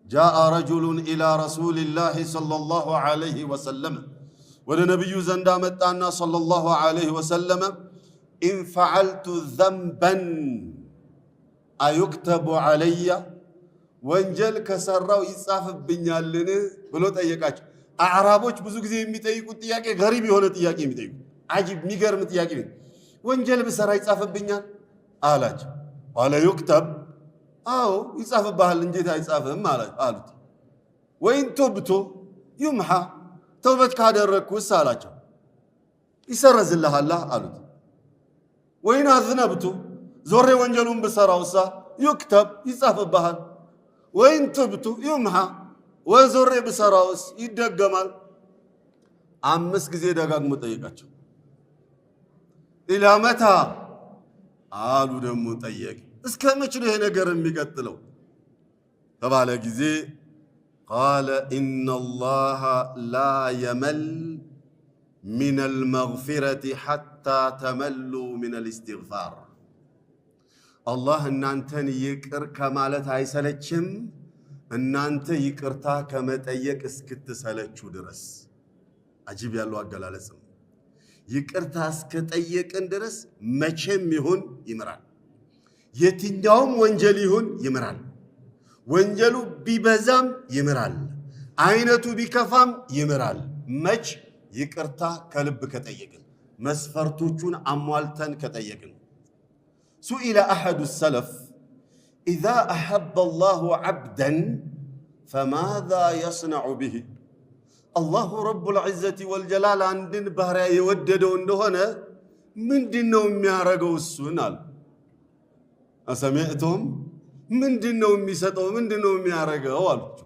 جاء رجل إلى رسول الله صلى الله عليه وسلم ولنبي زندامتنا صلى الله عليه وسلم إن فعلت ذنبا أيكتب علي ወንጀል ከሰራው ይጻፍብኛልን ብሎ ጠየቃቸው። አዕራቦች ብዙ ጊዜ የሚጠይቁት ጥያቄ ገሪብ የሆነ ጥያቄ የሚጠይቁ አጂብ የሚገርም ጥያቄ ነው። ወንጀል ብሰራ ይጻፍብኛል አላቸው። ቃለ ይክተብ፣ አዎ ይጻፍብሃል፣ እንዴት አይጻፍም አሉት። ወይን ቱብቱ ይምሐ፣ ተውበት ካደረግኩስ አላቸው፣ ይሰረዝልሃል አሉት። ወይን አዝነብቱ፣ ዞሬ ወንጀሉን ብሰራውሳ ይክተብ፣ ይጻፍብሃል። ወይን ቱብቱ ይምሐ፣ ወዞሬ ብሰራውስ ይደገማል። 5 ጊዜ ደጋግሞ ጠየቃቸው። ኢላ መታ አሉ። ደግሞ ጠየቅ፣ እስከ መቼ ነው ይሄ ነገር የሚቀጥለው ተባለ ጊዜ ቃለ ኢነላሃ ላ የመል ሚነል መግፊረቲ ሐታ ተመሉ ሚነል ኢስቲግፋር። አላህ እናንተን ይቅር ከማለት አይሰለችም እናንተ ይቅርታ ከመጠየቅ እስክትሰለቹ ድረስ። አጂብ ያለው አገላለጽ ነው። ይቅርታ እስከጠየቅን ድረስ መቼም ይሁን ይምራል። የትኛውም ወንጀል ይሁን ይምራል። ወንጀሉ ቢበዛም ይምራል፣ አይነቱ ቢከፋም ይምራል። መች ይቅርታ ከልብ ከጠየቅን፣ መስፈርቶቹን አሟልተን ከጠየቅን። سئل أحد السلف إذا أحب الله عبدا فماذا يصنع به؟ الله رب العزة والجلال عندن بهرا يوددو هنا من دينهم يارجو السنال. أسمعتم من دينهم يسدوا من دينهم يارجو